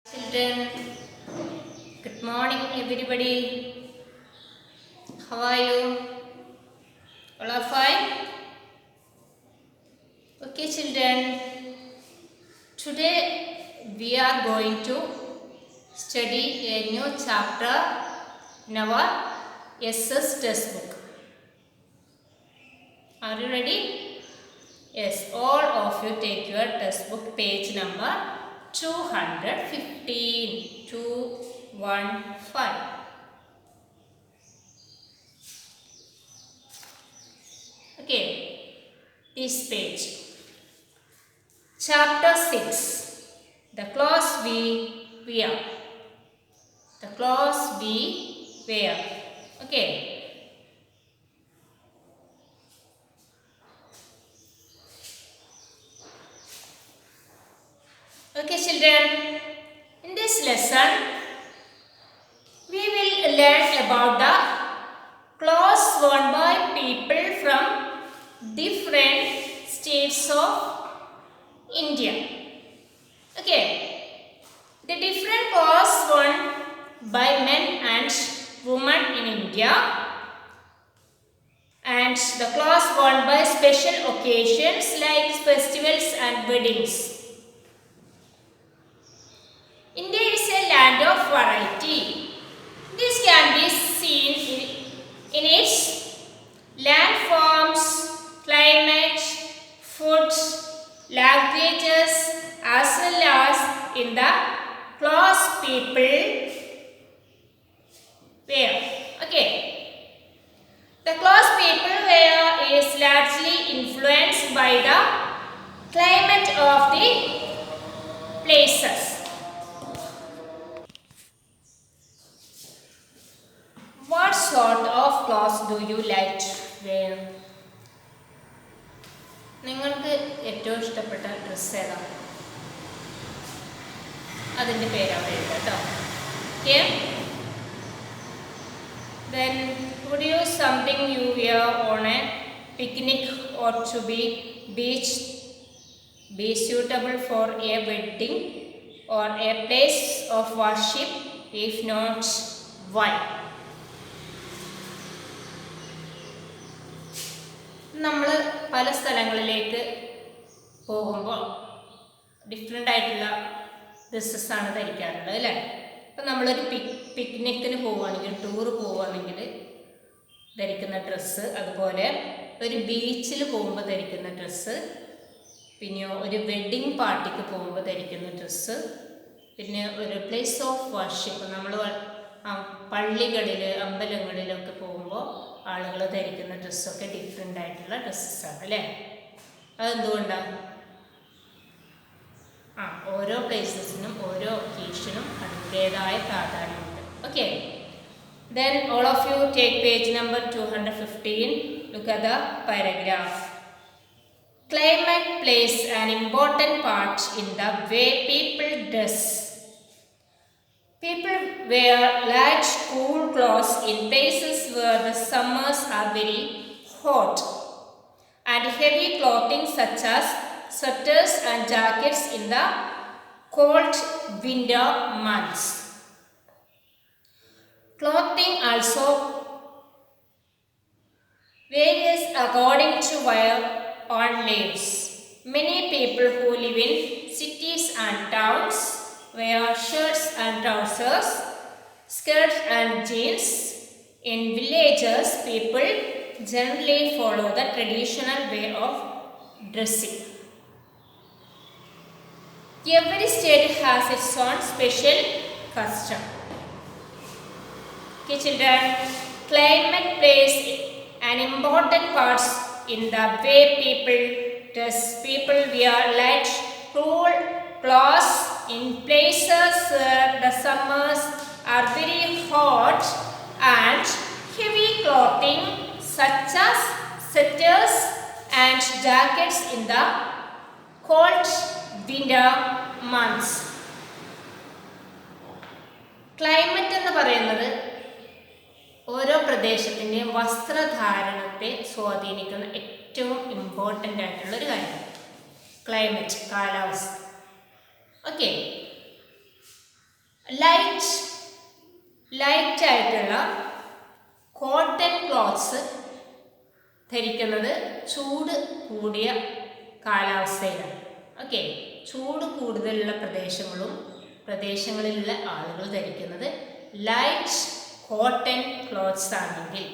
Children, good morning everybody. How are you? All are fine? Okay children, today we are going to study a new chapter in our SS textbook. Are you ready? Yes, all of you take your textbook page number 215. 215. Okay, this page. Chapter 6. The clothes we wear. The clothes we wear. Okay. Okay children. In this lesson, we will learn about the clothes worn by people from different states of India. Okay. The different clothes worn by men and women in India, and the clothes worn by special occasions like festivals and weddings. India is a land of variety. This can be seen in its landforms, climate, food, languages, as well as in the clothes people wear. Okay. The clothes people wear is largely influenced by the climate of the places. What sort of clothes do you like to wear? നിങ്ങൾക്ക് ഏറ്റവും ഇഷ്ടപ്പെട്ട dress ഏതാണ്? അതിൻ്റെ പേര് അവിടെ എഴുതുക കേട്ടോ. Okay. Then would you something you wear on a picnic or to be suitable for a wedding or a place of worship? If not, why? നമ്മൾ പല സ്ഥലങ്ങളിലേക്ക് പോകുമ്പോൾ ഡിഫറെൻ്റ് ആയിട്ടുള്ള ഡ്രസ്സസ്സാണ് ധരിക്കാറുള്ളത് അല്ലേ? അപ്പം നമ്മളൊരു പിക്നിക്കിന് പോവുകയാണെങ്കിൽ, ടൂറ് പോവുകയാണെങ്കിൽ ധരിക്കുന്ന ഡ്രസ്സ്, അതുപോലെ ഒരു ബീച്ചിൽ പോകുമ്പോൾ ധരിക്കുന്ന ഡ്രസ്സ്, പിന്നെ ഒരു വെഡ്ഡിങ് പാർട്ടിക്ക് പോകുമ്പോൾ ധരിക്കുന്ന ഡ്രസ്സ്, പിന്നെ ഒരു പ്ലേസ് ഓഫ് വർഷിപ്പ്, നമ്മൾ പള്ളികളിൽ അമ്പലങ്ങളിലൊക്കെ പോകുമ്പോൾ ആളുകൾ ധരിക്കുന്ന ഡ്രസ്സൊക്കെ ഡിഫറെൻ്റ് ആയിട്ടുള്ള ഡ്രസ്സസ്സാണ് അല്ലേ? അതെന്തുകൊണ്ടാണ്? ഓരോ പ്ലേസസിനും ഓരോ ഒക്കേഷനും അതിൻ്റേതായ പ്രാധാന്യമുണ്ട്. Okay. Then all of you take page number 215. Look at the paragraph. Climate plays an important part in the way people dress. People wear light, cool clothes in places where the summers are very hot, and heavy clothing such as sweaters and jackets in the cold winter months. Clothing also varies according to where one lives. Many people who live in cities and towns wear shirts and trousers, skirts and jeans. In villages, people generally follow the traditional way of dressing. Every state has its own special custom. Okay children, climate plays an important part in the way people dress. People wear light, cool clothes in places where the summers are very hot, and heavy clothing such as sweaters and jackets in the cold winter months. Climate എന്ന് പറയുന്നത് ഓരോ പ്രദേശത്തിൻ്റെയും വസ്ത്രധാരണത്തെ സ്വാധീനിക്കുന്ന ഏറ്റവും important ആയിട്ടുള്ളൊരു കാര്യമാണ് climate, കാലാവസ്ഥ. Okay. Light ആയിട്ടുള്ള cotton clothes ധരിക്കുന്നത് ചൂട് കൂടിയ കാലാവസ്ഥയിലാണ്. ഓക്കെ, ചൂട് കൂടുതലുള്ള പ്രദേശങ്ങളിലുള്ള ആളുകൾ ധരിക്കുന്നത് ലൈറ്റ് കോട്ടൺ ക്ലോത്ത്സ് ആണെങ്കിൽ,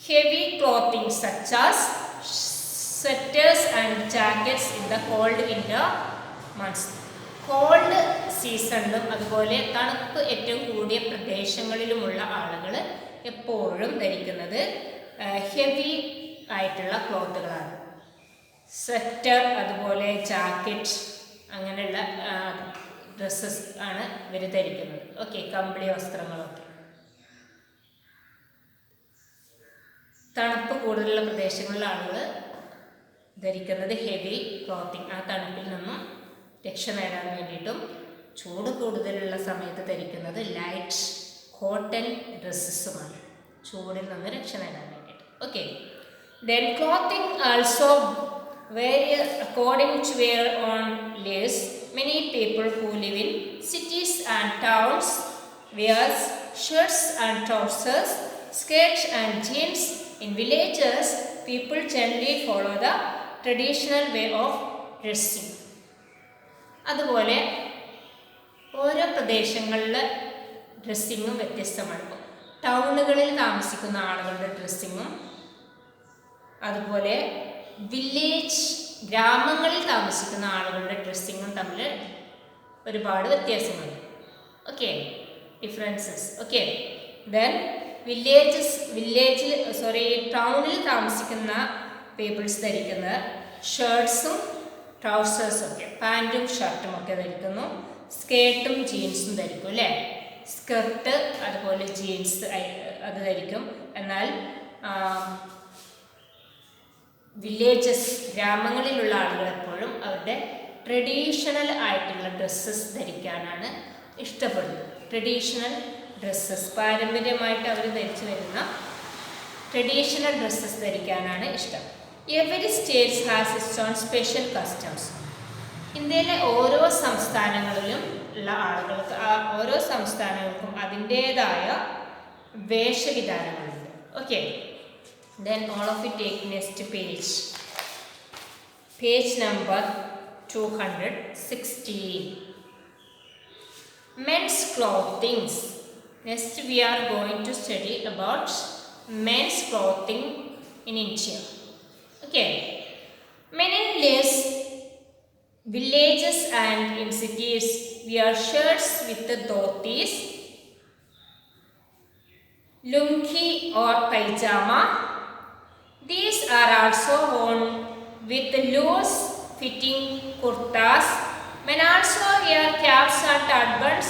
heavy clothing such as sweaters and jackets in the cold winter months. Cold സീസണിലും അതുപോലെ തണുപ്പ് ഏറ്റവും കൂടിയ പ്രദേശങ്ങളിലുമുള്ള ആളുകൾ എപ്പോഴും ധരിക്കുന്നത് ഹെവി ആയിട്ടുള്ള ക്ലോത്തുകളാണ്. സ്വെറ്റർ, അതുപോലെ ജാക്കറ്റ്, അങ്ങനെയുള്ള ഡ്രസ്സസ് ആണ് ഇവർ ധരിക്കുന്നത്. ഓക്കെ, കമ്പിളി വസ്ത്രങ്ങളൊക്കെ. തണുപ്പ് കൂടുതലുള്ള പ്രദേശങ്ങളിലെ ആളുകൾ ധരിക്കുന്നത് ഹെവി ക്ലോത്തിങ്, ആ തണുപ്പിൽ നിന്നും രക്ഷ നേടാൻ വേണ്ടിയിട്ടും. ചൂട് കൂടുതലുള്ള സമയത്ത് ധരിക്കുന്നത് ലൈറ്റ് കോട്ടൺ ഡ്രസ്സസുമാണ്, ചൂടിൽ നിന്ന് രക്ഷ നേടാൻ വേണ്ടിയിട്ട്. Okay, then clothing also varies according to where one lives. Many people who live in cities and towns wear shirts and trousers, skirts and jeans. In villages, people generally follow the traditional way of dressing. അതുപോലെ ഓരോ പ്രദേശങ്ങളിലെ ഡ്രസ്സിങ്ങും വ്യത്യസ്തമാണ്. ടൗണുകളിൽ താമസിക്കുന്ന ആളുകളുടെ ഡ്രസ്സിങ്ങും അതുപോലെ ഗ്രാമങ്ങളിൽ താമസിക്കുന്ന ആളുകളുടെ ഡ്രസ്സിങ്ങും തമ്മിൽ ഒരുപാട് വ്യത്യാസമുണ്ട്. Okay, differences. ഓക്കെ, ദെൻ ടൗണിൽ താമസിക്കുന്ന പീപ്പിൾസ് ധരിക്കുന്ന ഷർട്ട്സും ട്രൗസേഴ്സും ഒക്കെ, പാൻറ്റും ഷർട്ടും ഒക്കെ ധരിക്കുന്നു. സ്കേർട്ടും ജീൻസും ധരിക്കും അല്ലേ. സ്കർട്ട് അതുപോലെ ജീൻസ് അത് ധരിക്കും. എന്നാൽ ഗ്രാമങ്ങളിലുള്ള ആളുകൾ എപ്പോഴും അവരുടെ ട്രഡീഷണൽ ആയിട്ടുള്ള ഡ്രസ്സസ് ധരിക്കാനാണ് ഇഷ്ടപ്പെടുന്നത്. ട്രഡീഷണൽ ഡ്രസ്സസ്, പാരമ്പര്യമായിട്ട് അവർ ധരിച്ചു വരുന്ന ട്രഡീഷണൽ ഡ്രസ്സസ് ധരിക്കാനാണ് ഇഷ്ടം. Every states has its own special customs. ഇന്ത്യയിലെ ഓരോ സംസ്ഥാനങ്ങളിലും ഉള്ള ആളുകൾക്ക് ഓരോ സംസ്ഥാനങ്ങൾക്കും അതിൻ്റേതായ വേഷവിധാനങ്ങളുണ്ട്. Okay, then all of you take next page number 216. Men's clothing. Next we are going to study about men's clothing in India. Okay, men in villages and in cities wear shirts with the dhotis, lungi or pajama. These are also worn with loose fitting kurtas. Men also wear caps and turbans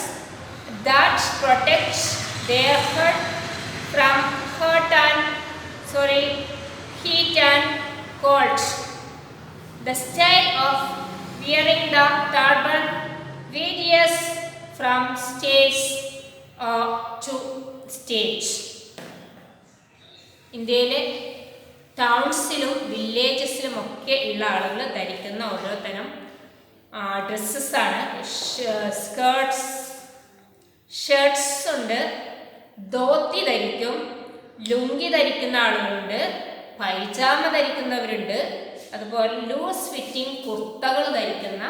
that protect their head from heat and cold. The style of wearing the turban varies from state to state. ഇന്ത്യയിലെ ടൗൺസിലും വില്ലേജസിലും ഒക്കെ ഉള്ള ആളുകൾ ധരിക്കുന്ന ഓരോ തരം ഡ്രസ്സസ്സാണ്. Shirts ഉണ്ട്, ധോത്തി ധരിക്കും, ലുങ്കി ധരിക്കുന്ന ആളുകളുണ്ട്, പൈജാമ ധരിക്കുന്നവരുണ്ട്, അതുപോലെ ലൂസ് ഫിറ്റിംഗ് കുർത്തകൾ ധരിക്കുന്ന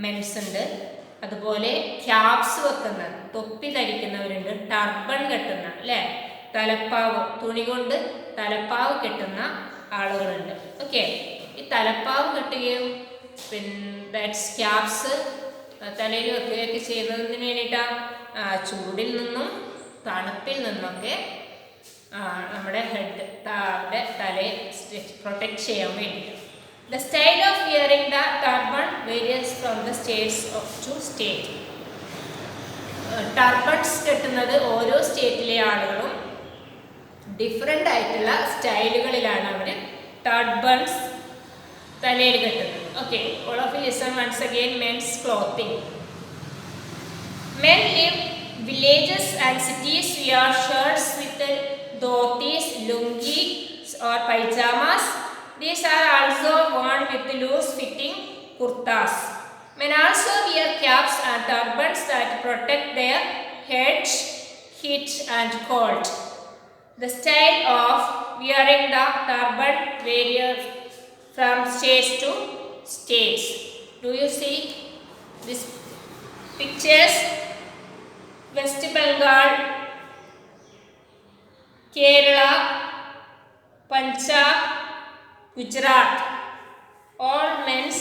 മെൻസ് ഉണ്ട്, അതുപോലെ ക്യാപ്സ് വെക്കുന്ന തൊപ്പി ധരിക്കുന്നവരുണ്ട്, ടർബൺ കെട്ടുന്ന അല്ലേ, തലപ്പാവ്, തുണി കൊണ്ട് തലപ്പാവ് കെട്ടുന്ന ആളുകളുണ്ട്. ഓക്കെ, ഈ തലപ്പാവ് കെട്ടുകയും പിന്നെ ക്യാപ്സ് തലയിൽ വെക്കുകയൊക്കെ ചെയ്യുന്നതിന് വേണ്ടിയിട്ടാണ് ചൂടിൽ നിന്നും തണുപ്പിൽ നിന്നൊക്കെ നമ്മുടെ തലയെ പ്രൊട്ടക്റ്റ് ചെയ്യാൻ വേണ്ടിയിട്ട്. The style of wearing the turban varies from the states to state. ടർബൺസ് കെട്ടുന്നത് ഓരോ സ്റ്റേറ്റിലെ ആളുകളും ഡിഫറെൻ്റ് ആയിട്ടുള്ള സ്റ്റൈലുകളിലാണ് അവർ ടർബൺസ് തലയിൽ കെട്ടുന്നത്. Okay, all of you listen once again. Men's clothing. Men live villages and cities wear shirts with dhotis, lungis or pajamas. These are also worn with loose fitting kurtas. Men also wear caps and turbans that protect their heads, heat and cold. The style of wearing the turban varies from states to states. Do you see these pictures? West Bengal, Kerala, Punjab, Gujarat. All these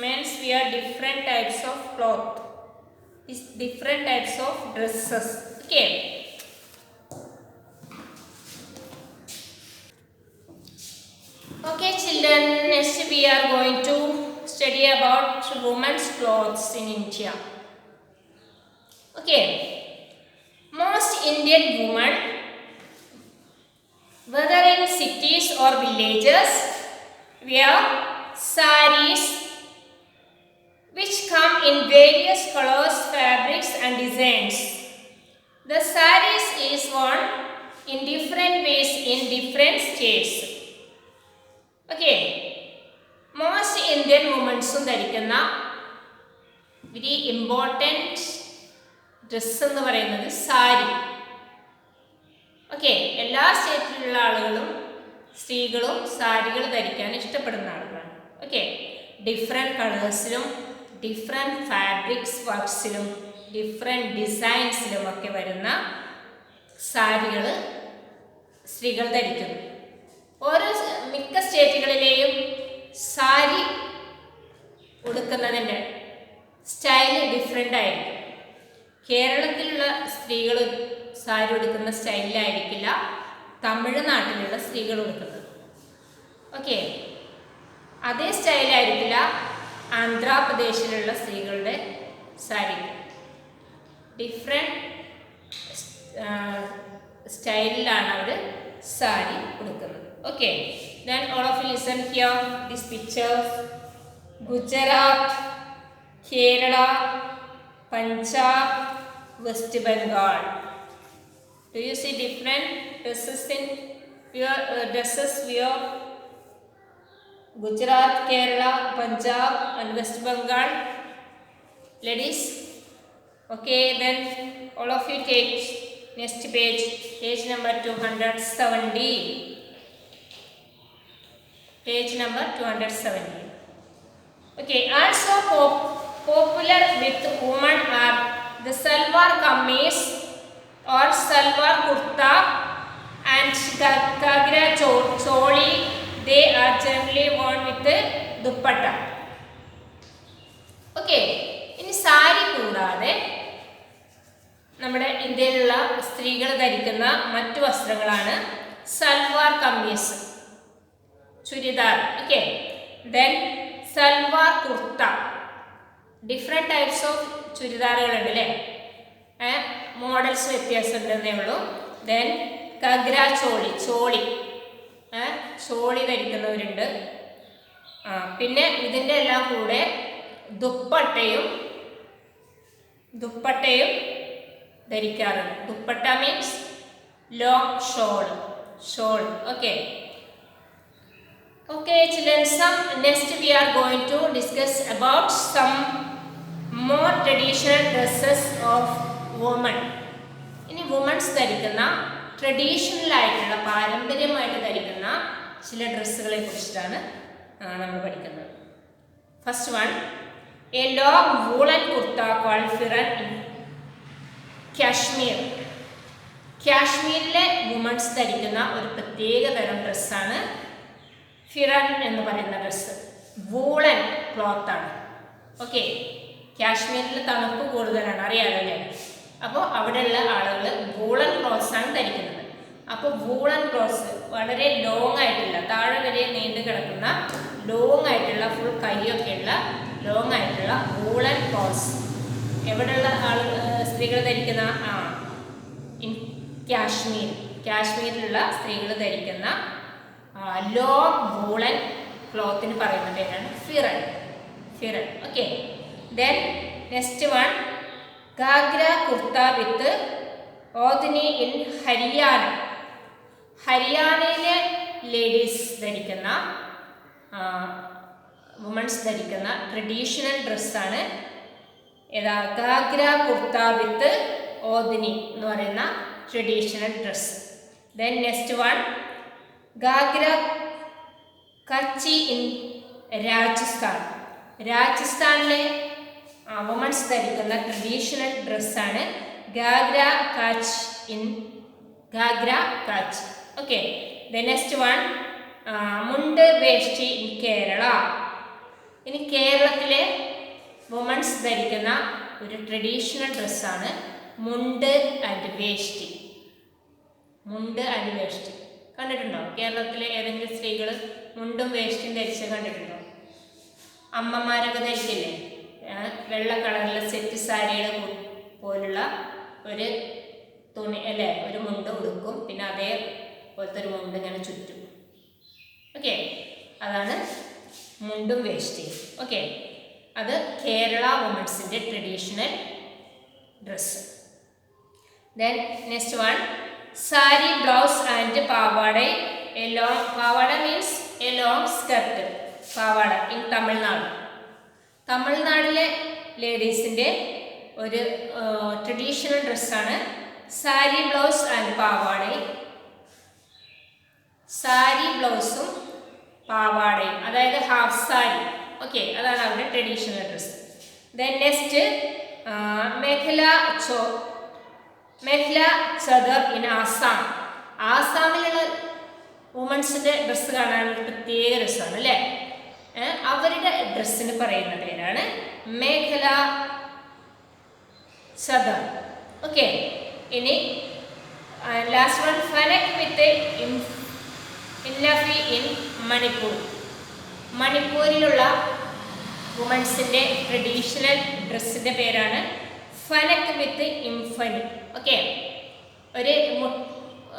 men's wear different types of cloth. These different types of dresses. Okay. Okay, children. Next we are going to study about women's clothes in India. Okay. Most Indian women, whether in cities or villages, wear saris which come in various colors, fabrics and designs. The saris is worn in different ways in different states. Okay. Most Indian women ധരിക്കുന്ന very important dress എന്ന് പറയുന്നത് sari. Okay, എല്ലാ സ്റ്റേറ്റിലുള്ള ആളുകളും സ്ത്രീകളും സാരികൾ ധരിക്കാൻ ഇഷ്ടപ്പെടുന്ന ആളുകളാണ്. ഓക്കെ, ഡിഫറെൻറ്റ് കളേഴ്സിലും ഡിഫറെൻറ്റ് ഫാബ്രിക്സ് വർക്ക്സിലും ഡിഫറെൻറ്റ് ഡിസൈൻസിലും ഒക്കെ വരുന്ന സാരികൾ സ്ത്രീകൾ ധരിക്കുന്നു. മിക്ക സ്റ്റേറ്റുകളിലെയും സാരി ഉടുക്കുന്നതിൻ്റെ സ്റ്റൈല് ഡിഫറെൻ്റ് ആയിരിക്കും. കേരളത്തിലുള്ള സ്ത്രീകൾ സാരി ഉടുക്കുന്ന സ്റ്റൈലിലായിരിക്കില്ല തമിഴ്നാട്ടിലുള്ള സ്ത്രീകൾ ഉടുക്കുന്നത്. ഓക്കെ, അതേ സ്റ്റൈലായിരിക്കില്ല ആന്ധ്രാപ്രദേശിലുള്ള സ്ത്രീകളുടെ sari. Different സ്റ്റൈലിലാണ് our sari ഉടുക്കുന്നത്. Okay, then all of you listen here. These pictures: Gujarat, Kerala, Punjab, West Bengal. Do you see different dresses in dresses wear? Gujarat, Kerala, Punjab, and West Bengal. Ladies. Okay, then all of you take next page. Page number 270. Page number 270. Okay, also popular with women are the salwar kameez or salwar kurta and ghagra choli. They are generally worn with the dupatta. Okay, ഇനി സാരി കൂടാതെ നമ്മുടെ ഇന്ത്യയിലുള്ള സ്ത്രീകൾ ധരിക്കുന്ന മറ്റു വസ്ത്രങ്ങളാണ് salwar kameez, churidar. Okay, then salwar kurta. Different types of ചുരിദാറുകളുണ്ട് അല്ലേ, മോഡൽസ് വ്യത്യാസമുണ്ടെന്നേ ഉള്ളൂ. ദെൻ ഗഗ്ര ചോളി, ചോളി ധരിക്കുന്നവരുണ്ട്. പിന്നെ ഇതിൻ്റെ എല്ലാം കൂടെ ദുപ്പട്ടയും ധരിക്കാറുണ്ട്. Dupatta means long shawl. Okay. Okay, children, next we are going to discuss about some more traditional dresses of women. ഇനി വുമൻസ് ധരിക്കുന്ന ട്രഡീഷണൽ ആയിട്ടുള്ള പാരമ്പര്യമായിട്ട് ധരിക്കുന്ന ചില ഡ്രസ്സുകളെ കുറിച്ചിട്ടാണ് നമ്മൾ പഠിക്കുന്നത്. First one, a long woollen kurta called pheran in Kashmir. കാശ്മീരിലെ വുമൻസ് ധരിക്കുന്ന ഒരു പ്രത്യേക തരം ഡ്രസ്സാണ് ഫിറൻ എന്ന് പറയുന്ന ഡ്രസ്സ്. വൂളൻ ക്ലോത്താണ്. ഓക്കെ, കാശ്മീരിൽ തണുപ്പ് കൂടുതലാണ്, അറിയാമല്ലോ അല്ലേ. അപ്പോൾ അവിടെയുള്ള ആളുകൾ വൂളൻ ക്ലോത്ത്സാണ് ധരിക്കുന്നത്. അപ്പോൾ വൂളൻ ക്ലോത്ത്സ് വളരെ ലോങ് ആയിട്ടുള്ള, താഴെ വരെ നീണ്ടു കിടക്കുന്ന ലോങ് ആയിട്ടുള്ള, ഫുൾ കൈയൊക്കെയുള്ള ലോങ് ആയിട്ടുള്ള വൂളൻ ക്ലോത്ത്സ് എവിടെയുള്ള സ്ത്രീകൾ ധരിക്കുന്ന ഇൻ കാശ്മീരിലുള്ള സ്ത്രീകൾ ധരിക്കുന്ന ലോങ് വൂളൻ ക്ലോത്തിന് പറയുന്ന പേരാണ് pheran. Okay, then next one, ghagra kurta with odhni in ഹരിയാനയിലെ ലേഡീസ് ധരിക്കുന്ന വുമൺ വുമൺസ് ധരിക്കുന്ന ട്രഡീഷണൽ ഡ്രസ്സാണ് ഏതാ ഗാഗ്ര കുർത്ത വിത്ത് ഓദ്നി എന്ന് പറയുന്ന traditional dress. Then next one ghagra kachhi in Rajasthan. രാജസ്ഥാനിലെ വുമൺസ് ധരിക്കുന്ന ട്രഡീഷണൽ ഡ്രസ്സാണ് ghagra kachh in ghagra kachh. Okay. Then next one mundu veshti in Kerala. ഇനി കേരളത്തിലെ വുമൺസ് ധരിക്കുന്ന ഒരു ട്രഡീഷണൽ ഡ്രസ്സാണ് മുണ്ട് ആൻഡ് വേഷ്ടി. മുണ്ട് ആൻഡ് വേഷ്ടി കണ്ടിട്ടുണ്ടോ? കേരളത്തിലെ ഏതെങ്കിലും സ്ത്രീകൾ മുണ്ടും വേഷ്ടിയും ധരിച്ച് കണ്ടിട്ടുണ്ടോ? അമ്മമാരൊക്കെ ധരിക്കില്ലേ? വെള്ള കളറിലെ സെറ്റ് സാരികൾ പോലുള്ള ഒരു തുണി അല്ലേ, ഒരു മുണ്ട് ഉടുക്കും, പിന്നെ അതേപോലത്തെ ഒരു മുണ്ട് ഇങ്ങനെ ചുറ്റും. ഓക്കെ, അതാണ് മുണ്ടും വേഷ്ടിയും. ഓക്കെ, അത് കേരള വുമൺസിൻ്റെ traditional dress. Then next one sari blouse and pavada. A long pavada means a long skirt. Pavada in Tamil Nadu. തമിഴ്നാട്ടിലെ ലേഡീസിൻ്റെ ഒരു ട്രഡീഷണൽ ഡ്രസ്സാണ് സാരി ബ്ലൗസ് ആൻഡ് പാവാട. സാരി ബ്ലൗസും പാവാടയും, അതായത് ഹാഫ് സാരി. ഓക്കെ, അതാണ് അവരുടെ traditional dress. Then next mekhela chador in Assam. ആസാമിലുള്ള വുമൺസിൻ്റെ ഡ്രസ്സ് കാണാനൊരു പ്രത്യേക രസമാണ് അല്ലേ? അവരുടെ ഡ്രസ്സിന് പറയുന്ന പേരാണ് മേഖല ചദർ. ഓക്കെ, ഇനി last one phanek with innaphi in Manipur. മണിപ്പൂരിലുള്ള വുമൺസിൻ്റെ ട്രഡീഷണൽ ഡ്രസ്സിൻ്റെ പേരാണ് ഫനക് വിത്ത് ഇംഫനി. ഓക്കെ, ഒരു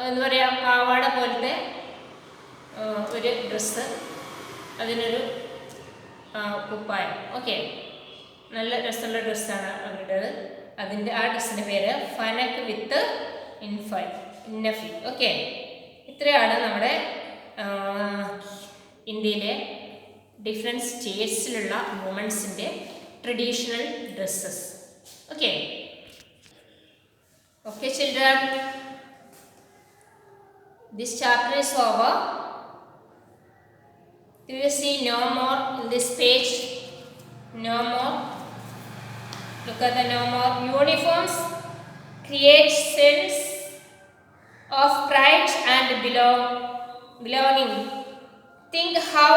എന്താ പറയുക, പാവാട പോലത്തെ ഒരു ഡ്രസ്സ്, അതിനൊരു കുപ്പായം. ഓക്കെ, നല്ല രസമുള്ള ഡ്രസ്സാണ് അവരുടേത്. ആ ഡ്രസ്സിൻ്റെ പേര് ഫനക് വിത്ത് ഇന്നഫി. ഓക്കെ, ഇത്രയാണ് നമ്മുടെ ഇന്ത്യയിലെ ഡിഫറെൻറ്റ് സ്റ്റേറ്റ്സിലുള്ള വുമൺസിൻ്റെ traditional dresses. Okay, okay children, this chapter is over. Do you see no more in this page? No more. Look at the no more. Uniforms create sense of pride and belonging. Think how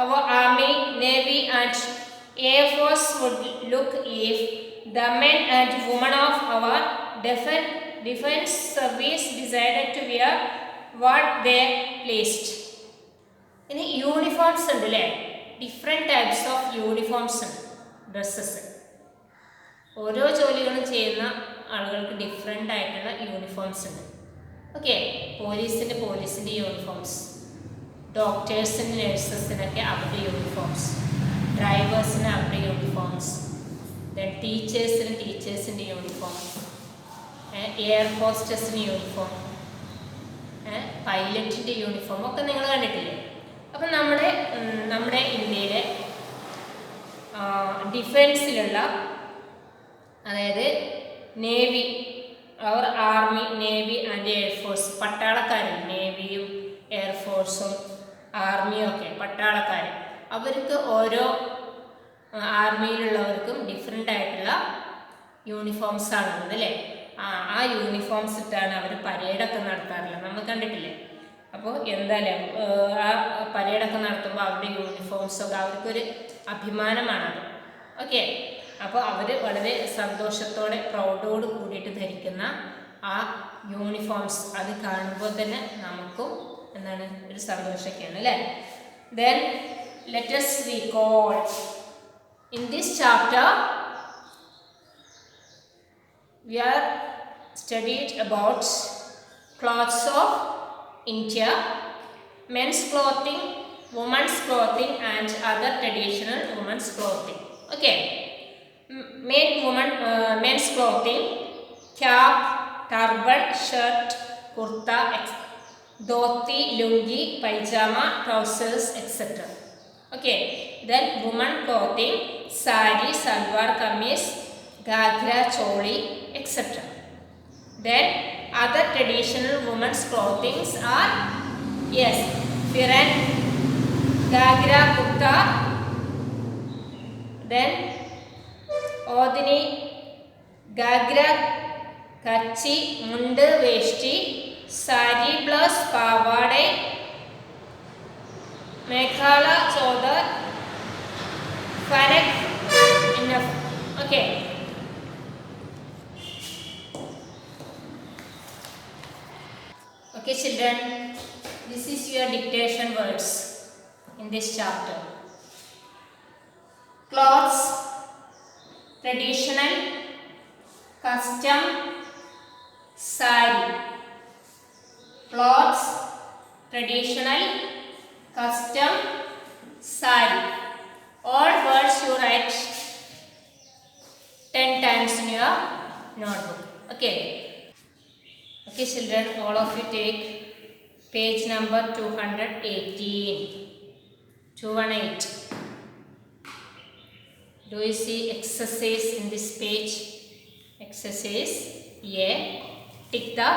our army, navy and air force would look if the men and women of our defense service decided to wear what they pleased. ഇനി uniforms ഉണ്ട് അല്ലേ? Different types of uniforms ഉണ്ട്, dresses. ഓരോ ജോലികളും ചെയ്യുന്ന ആളുകൾക്ക് different ആയിട്ടുള്ള uniforms ഉണ്ട്. ഓക്കെ, പോലീസിൻ്റെ യൂണിഫോംസ്, ഡോക്ടേഴ്സിന് നഴ്സസിനൊക്കെ അവരുടെ യൂണിഫോംസ്, ഡ്രൈവേഴ്സിന് അവരുടെ യൂണിഫോംസ്, ദെൻ ടീച്ചേഴ്സിൻ്റെ യൂണിഫോം, എയർ ഹോസ്റ്റസിന് യൂണിഫോം, പൈലറ്റിൻ്റെ യൂണിഫോം ഒക്കെ നിങ്ങൾ കണ്ടിട്ടില്ലേ? അപ്പം നമ്മുടെ ഇന്ത്യയിലെ ഡിഫൻസിലുള്ള, അതായത് നേവി, അവർ ആർമി, നേവി ആൻഡ് എയർഫോഴ്സ്, പട്ടാളക്കാർ, നേവിയും എയർഫോഴ്സും ആർമിയും ഒക്കെ പട്ടാളക്കാർ, അവർക്ക് ഓരോ ആർമിയിലുള്ളവർക്കും ഡിഫറെൻ്റ് ആയിട്ടുള്ള യൂണിഫോംസ് ആണുള്ളത് അല്ലേ? ആ യൂണിഫോംസ് ഇട്ടാണ് അവർ പരേഡൊക്കെ നടത്താറുള്ളത്, നമ്മൾ കണ്ടിട്ടില്ലേ? അപ്പോൾ എന്തായാലും ആ പരേഡൊക്കെ നടത്തുമ്പോൾ അവരുടെ യൂണിഫോംസൊക്കെ അവർക്കൊരു അഭിമാനമാണത്. ഓക്കെ, അപ്പോൾ അവർ വളരെ സന്തോഷത്തോടെ പ്രൗഡോട് കൂടിയിട്ട് ധരിക്കുന്ന ആ യൂണിഫോംസ് അത് കാണുമ്പോൾ തന്നെ നമുക്കും എന്താണ് ഒരു സന്തോഷമൊക്കെയാണ് അല്ലേ? Then let us recall. In this chapter we are studied about clothes of India, men's clothing, women's clothing and other traditional women's clothing. Okay, men's clothing: cap, turban, shirt, kurta, dhoti, lungi, pajama, trousers, etc. Okay, Then woman clothing, sari, salwar kameez, ghagра, choli, etc. Then other traditional women's clothings are, yes, firan, ghagरा, kurta. Then odhini, ghagरा, kachi, mundu, veshti, sari blouse, pavadai, mekhala, chodar, fanak. Enough. Okay. Okay children, this is your dictation words in this chapter. Clothes, traditional, custom, sari. Clothes, traditional, custom, sari. All words you write 10 times in your notebook. Okay. Okay children, all of you take page number 218. 218. Do you see exercise in this page? Exercise A. Tick the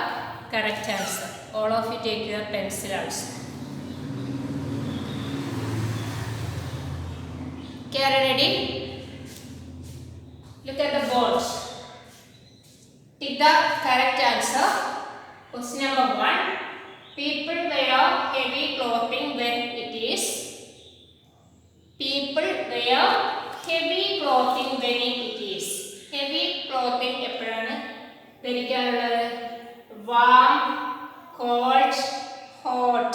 correct answer. All of you take your pencil also. Okay, are you ready? Look at the board. Tick the correct answer. Question number 1. People wear heavy clothing when it is. People wear heavy clothing when it is. Heavy clothing എപ്പോഴാണ് ധരിക്കാറുള്ളത്? Warm, cold, hot.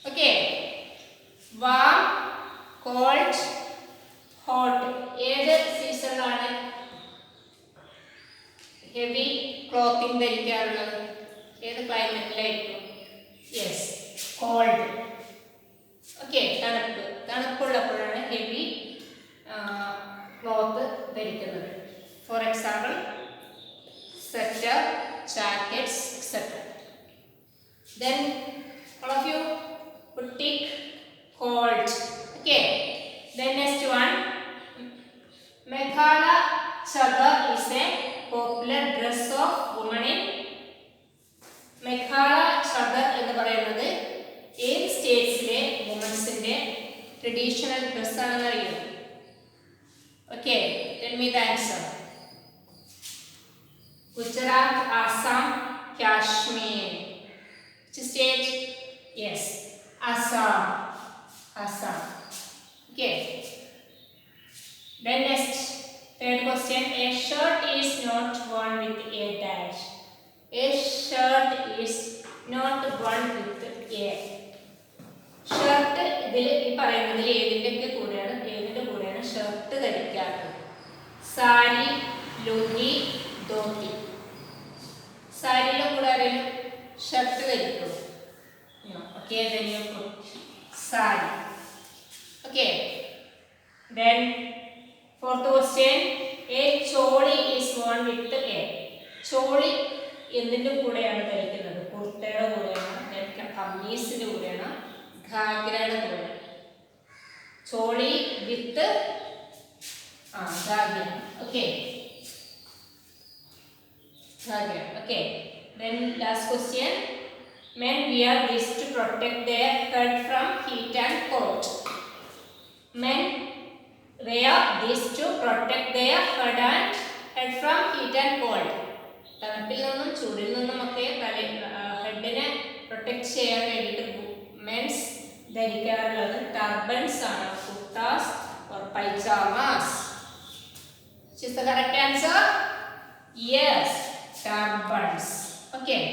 Okay. Warm, cold, hot. ഏത് സീസണിലാണ് heavy clothing ധരിക്കാറുള്ളത്? ഏത് ക്ലൈമറ്റിലായിരിക്കും? Yes, cold. Okay, തണുപ്പുള്ളപ്പോഴാണ് heavy cloth ധരിക്കുന്നത്. For example sweater, jackets etcetera. Then all of you would take cold. Okay. Then next one. Meghala chador is a popular dress of women in. Meghala chador എന്ന് പറയുന്നത് ഏത് സ്റ്റേറ്റ്സിലെ വുമൻസിന്റെ traditional dress ആണെന്ന് അറിയുമോ? Okay, tell me the answer. Gujarat, Assam, Kashmir. Which state? Yes, Assam. Assam. Okay. Then next, third question. A shirt is not worn with a dash. A shirt is not worn with a. Shirt ഇതിൽ ഈ പറയുന്നതിൽ ഏതിൻ്റെ കൂടെയാണ് shirt ധരിക്കാറുള്ളത്? സാരി, ലുങ്കി, ധോത്തി. സാരിയുടെ കൂടെ ആരെങ്കിലും shirt ധരിക്കുമോ? Okay, then you put sari. Okay. Then fourth question. A choli is worn with a. Choli എന്തിൻ്റെ കൂടെയാണ് ധരിക്കുന്നത്? കുർത്തയുടെ കൂടെയാണ്, കമ്മീസിൻ്റെ കൂടെയാണ്, ഘാഗ്രയുടെ കൂടെ. Choli with ghagra. Okay, ghagra. Okay. Then last question. Men wear this to protect their head from heat and cold. Men wear this to protect their head from heat and cold. തണുപ്പിൽ നിന്നും ചൂടിൽ നിന്നും ഒക്കെ ഹെഡിനെ പ്രൊട്ടക്ട് ചെയ്യാൻ വേണ്ടിയിട്ട് മെൻസ് ധരിക്കാറുള്ളത് ടർബൻസ് ആണ്, kurtas or pajamas. Which is the correct answer? Yes, turbans. Okay,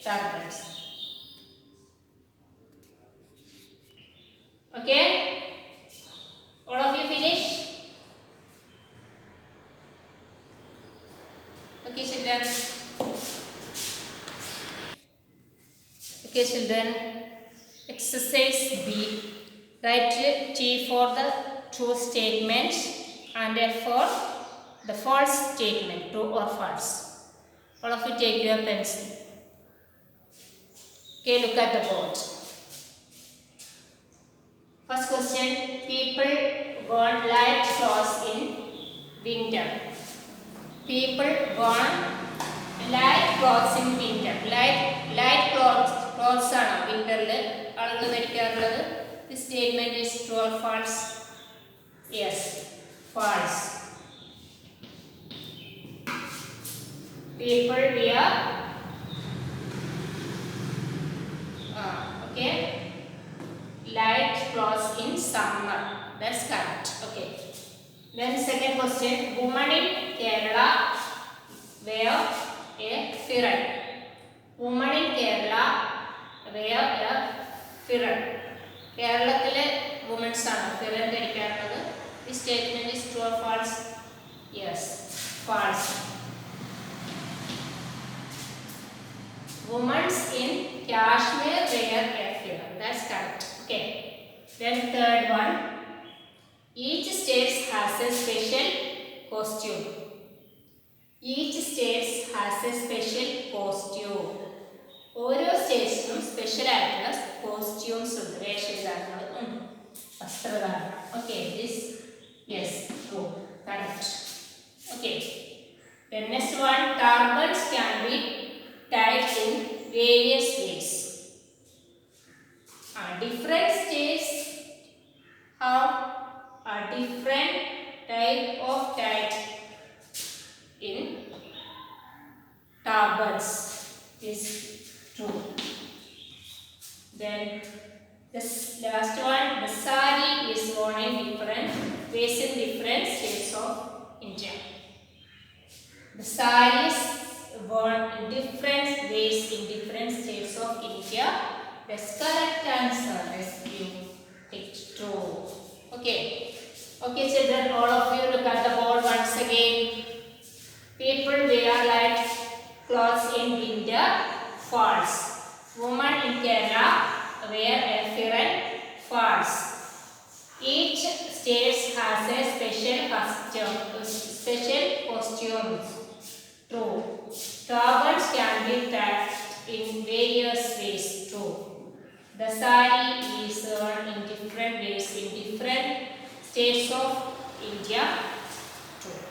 turbans. Okay, all of you finish? Okay children. Okay children, exercise B. Write T for the true statement and F for the false statement, true or false. All of you take your pencil. Okay, look at the board. First question, people wear light clothes in winter. People wear light clothes in winter. Light clothes ആണ് വിന്ററിൽ ആളുകൾ ധരിക്കാറുള്ളത്. This statement is true or false? Yes, false. People wear okay, light clothes in summer. That's correct. Okay. Then second question, women in Kerala wear a firan. Women in Kerala wear a firan. കേരളത്തിലെ women's ആണ് ഫിറൻ ധരിക്കാറുള്ളത്. This statement is true or false? Yes, false. Women in Kashmir wear a firan. That's correct. Okay. Then third one, each state has a special costume. Each state has a special costume. ഓരോ സ്റ്റേറ്റ്സിനും special ആയിട്ടുള്ള costumes ഉണ്ട്, വേഷവിധാനങ്ങൾ ഉണ്ട്, വസ്ത്രധാരണം. Okay, this yes true, correct. Okay, then next one, turbans can be tied in various ways. Different states have a different type of tied in turbans. Is true. Then the last one, the sari is worn in different ways in different states of India. The sari is worn in different ways in different states of India. That's correct answer. Let's give it true. Okay. Okay, children, all of you look at the board once again. People wear light clothes in winter. False. Women in Kerala wear a firan. False. Each state has a special costume. True. Turbans can be tied in various ways. True. The sari is worn in different ways in different states of India. True.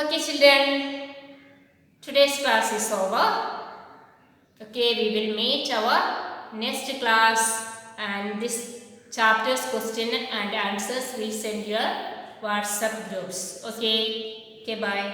Okay, children. Today's class is over. Okay, we will meet our next class, and this chapter's question and answers will send your WhatsApp groups. Okay, bye.